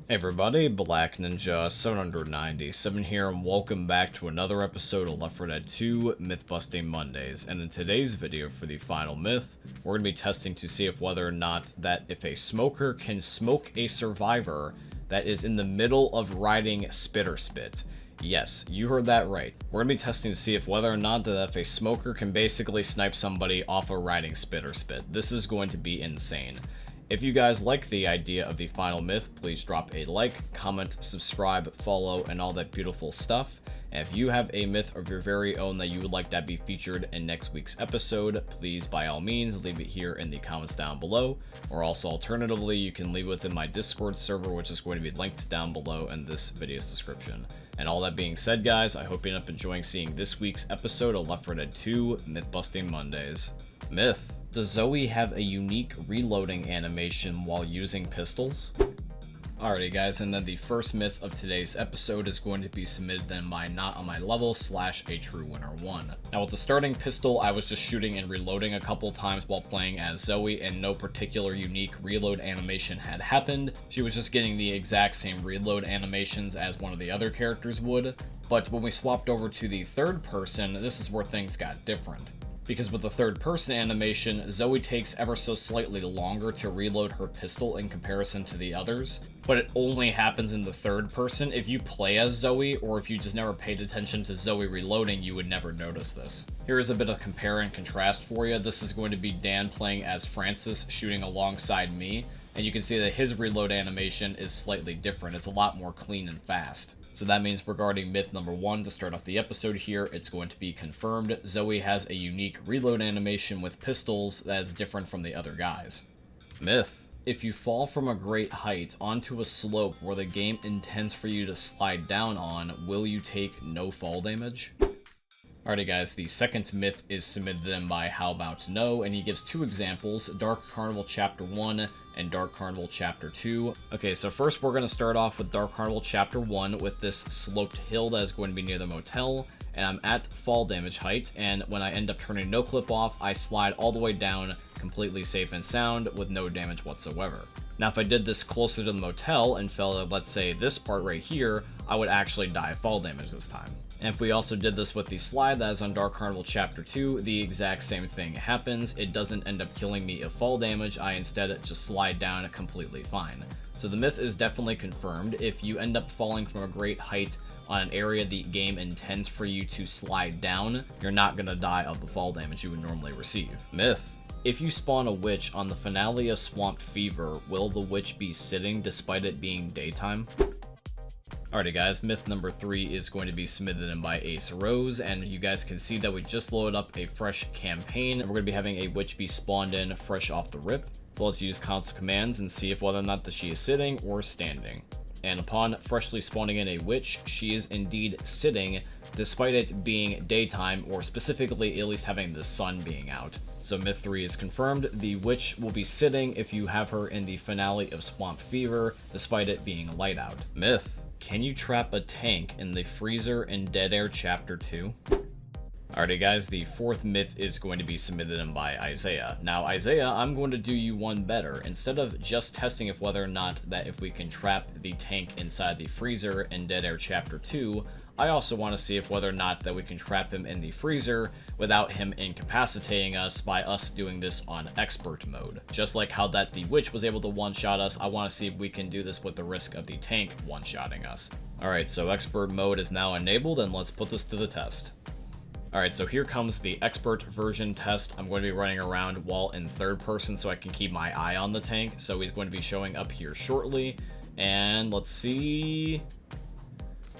Hey everybody, Black Ninja 797 here, and welcome back to another episode of Left 4 Dead 2 Myth Busting Mondays. And in today's video for the final myth, we're going to be testing to see if whether or not that if a smoker can smoke a survivor that is in the middle of riding Spitter Spit. Yes, you heard that right. We're going to be testing to see if whether or not that if a smoker can basically snipe somebody off a riding Spitter Spit. This is going to be insane. If you guys like the idea of the final myth, please drop a like, comment, subscribe, follow, and all that beautiful stuff. And if you have a myth of your very own that you would like to be featured in next week's episode, please by all means leave it here in the comments down below. Or also alternatively, you can leave it within my Discord server, which is going to be linked down below in this video's description. And all that being said, guys, I hope you end up enjoying seeing this week's episode of Left 4 Dead 2 Myth Busting Mondays. Myth: does Zoe have a unique reloading animation while using pistols? Alrighty guys, and then the first myth of today's episode is going to be submitted then by Not On My Level / A True Winner 1. Now with the starting pistol, I was just shooting and reloading a couple times while playing as Zoe, and no particular unique reload animation had happened. She was just getting the exact same reload animations as one of the other characters would. But when we swapped over to the third person, this is where things got different. Because with the third person animation, Zoe takes ever so slightly longer to reload her pistol in comparison to the others, but it only happens in the third person. If you play as Zoe, or if you just never paid attention to Zoe reloading, you would never notice this. Here is a bit of compare and contrast for you. This is going to be Dan playing as Francis, shooting alongside me, and you can see that his reload animation is slightly different. It's a lot more clean and fast. So that means regarding myth number 1, to start off the episode here, it's going to be confirmed. Zoe has a unique reload animation with pistols that is different from the other guys. Myth: if you fall from a great height onto a slope where the game intends for you to slide down on, will you take no fall damage? Alrighty guys, the second myth is submitted in by How About No, and he gives two examples, Dark Carnival Chapter 1 and Dark Carnival Chapter 2. Okay, so first we're going to start off with Dark Carnival Chapter 1 with this sloped hill that is going to be near the motel, and I'm at fall damage height, and when I end up turning no clip off, I slide all the way down, completely safe and sound, with no damage whatsoever. Now if I did this closer to the motel and fell at, let's say, this part right here, I would actually die of fall damage this time. And if we also did this with the slide that is on Dark Carnival Chapter 2, the exact same thing happens. It doesn't end up killing me of fall damage, I instead just slide down completely fine. So the myth is definitely confirmed. If you end up falling from a great height on an area the game intends for you to slide down, you're not going to die of the fall damage you would normally receive. Myth: if you spawn a witch on the finale of Swamp Fever, will the witch be sitting despite it being daytime? Alrighty guys, myth number 3 is going to be submitted in by Ace Rose, and you guys can see that we just loaded up a fresh campaign, and we're going to be having a witch be spawned in fresh off the rip. So let's use console commands and see if whether or not that she is sitting or standing. And upon freshly spawning in a witch, she is indeed sitting, despite it being daytime, or specifically at least having the sun being out. So myth 3 is confirmed. The witch will be sitting if you have her in the finale of Swamp Fever, despite it being light out. Myth: can you trap a tank in the freezer in Dead Air Chapter 2? Alrighty guys, the fourth myth is going to be submitted in by Isaiah. Now Isaiah, I'm going to do you one better. Instead of just testing if whether or not that if we can trap the tank inside the freezer in Dead Air Chapter 2, I also want to see if whether or not that we can trap him in the freezer without him incapacitating us by us doing this on expert mode. Just like how that the witch was able to one-shot us, I want to see if we can do this with the risk of the tank one-shotting us. Alright, so expert mode is now enabled, and let's put this to the test. Alright, so here comes the expert version test. I'm going to be running around while in third person so I can keep my eye on the tank. So he's going to be showing up here shortly. And let's see.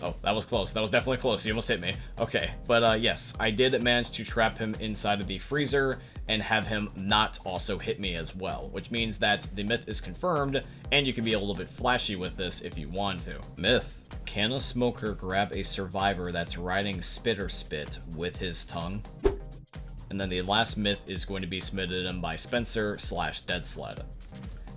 Oh, that was close. That was definitely close. He almost hit me. Okay, but yes, I did manage to trap him inside of the freezer and have him not also hit me as well, which means that the myth is confirmed, and you can be a little bit flashy with this if you want to. Myth: can a smoker grab a survivor that's riding Spitter Spit with his tongue? And then the last myth is going to be submitted in by Spencer / Dead Sled.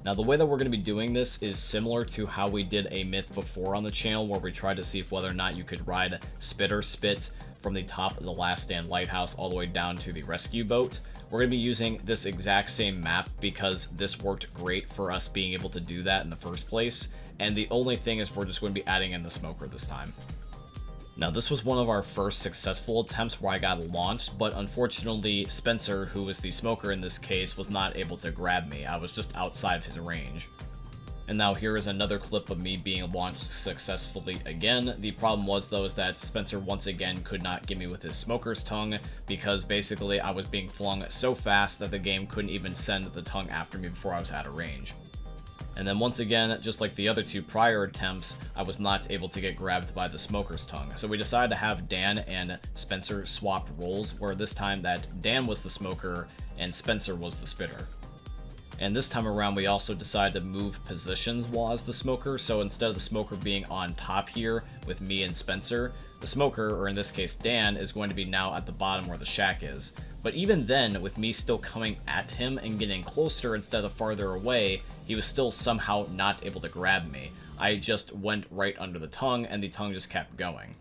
Now the way that we're going to be doing this is similar to how we did a myth before on the channel, where we tried to see if whether or not you could ride Spitter Spit from the top of the Last Stand lighthouse all the way down to the rescue boat. We're going to be using this exact same map because this worked great for us being able to do that in the first place. and the only thing is we're just going to be adding in the smoker this time. Now, this was one of our first successful attempts where I got launched, but unfortunately, Spencer, who was the smoker in this case, was not able to grab me. I was just outside of his range. And now here is another clip of me being launched successfully again. The problem was, though, is that Spencer once again could not get me with his smoker's tongue, because basically I was being flung so fast that the game couldn't even send the tongue after me before I was out of range. And then once again, just like the other two prior attempts, I was not able to get grabbed by the smoker's tongue. So we decided to have Dan and Spencer swap roles, where this time that Dan was the smoker and Spencer was the spitter. And this time around, we also decided to move positions while as the smoker, so instead of the smoker being on top here with me and Spencer, the smoker, or in this case Dan, is going to be now at the bottom where the shack is. But even then, with me still coming at him and getting closer instead of farther away, he was still somehow not able to grab me. I just went right under the tongue, and the tongue just kept going.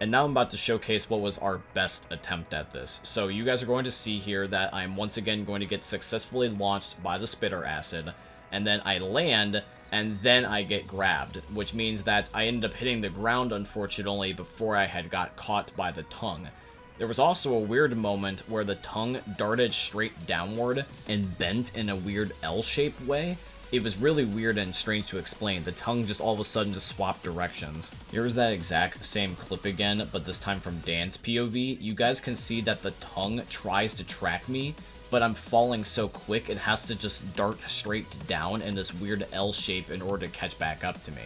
And now I'm about to showcase what was our best attempt at this. So you guys are going to see here that I'm once again going to get successfully launched by the spitter acid, and then I land, and then I get grabbed, which means that I ended up hitting the ground, unfortunately, before I had got caught by the tongue. There was also a weird moment where the tongue darted straight downward and bent in a weird L-shaped way. It was really weird and strange to explain. The tongue just all of a sudden just swapped directions. Here's that exact same clip again, but this time from Dan's POV. You guys can see that the tongue tries to track me, but I'm falling so quick it has to just dart straight down in this weird L shape in order to catch back up to me.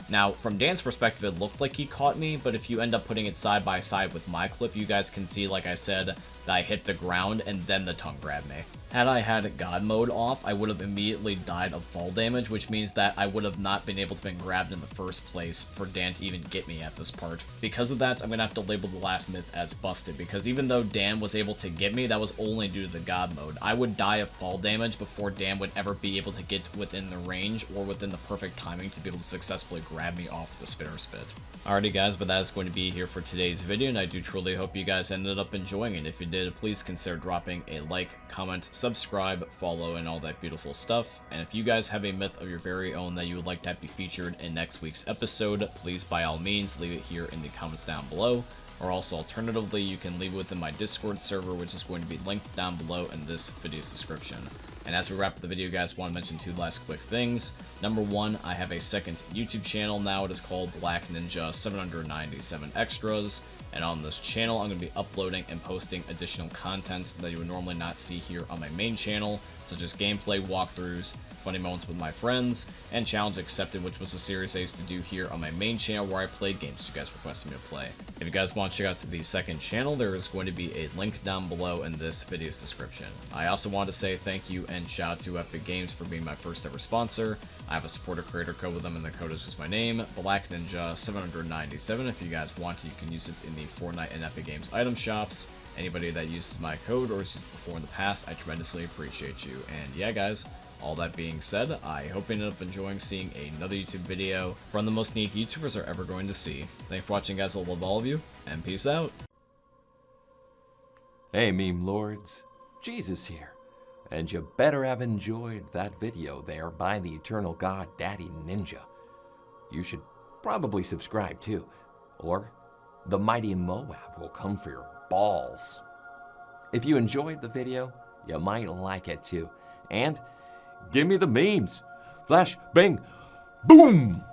Now, from Dan's perspective, it looked like he caught me, but if you end up putting it side by side with my clip, you guys can see, like I said, that I hit the ground and then the tongue grabbed me. Had I had God mode off, I would have immediately died of fall damage, which means that I would have not been able to be grabbed in the first place for Dan to even get me at this part. Because of that, I'm going to have to label the last myth as busted, because even though Dan was able to get me, that was only due to the God mode. I would die of fall damage before Dan would ever be able to get within the range or within the perfect timing to be able to successfully grab me off the spitter spit. Alrighty guys, but that is going to be here for today's video, and I do truly hope you guys ended up enjoying it. If you did, please consider dropping a like, comment, subscribe, follow, and all that beautiful stuff. And if you guys have a myth of your very own that you would like to be featured in next week's episode, please by all means leave it here in the comments down below. Or also alternatively, you can leave it within my Discord server, which is going to be linked down below in this video's description. And as we wrap up the video, guys, I want to mention two last quick things. Number one, I have a second YouTube channel now. It is called Black Ninja 797 Extras. And on this channel, I'm going to be uploading and posting additional content that you would normally not see here on my main channel, such as gameplay walkthroughs, funny moments with my friends, and Challenge Accepted, which was a series I used to do here on my main channel where I played games you guys requested me to play. If you guys want to check out the second channel, there is going to be a link down below in this video's description. I also want to say thank you and shout out to Epic Games for being my first ever sponsor. I have a supporter creator code with them, and the code is just my name, Black Ninja 797. If you guys want to, you can use it in the Fortnite and Epic Games item shops. Anybody that uses my code or has used it before in the past, I tremendously appreciate you. And yeah, guys, all that being said, I hope you ended up enjoying seeing another YouTube video from the most unique YouTubers are ever going to see. Thanks for watching, guys. I love all of you, and peace out. Hey, meme lords, Jesus here, and you better have enjoyed that video there by the eternal god Daddy Ninja. You should probably subscribe too, or the mighty Moab will come for your balls. If you enjoyed the video, you might like it too, and give me the memes. Flash, bang, boom!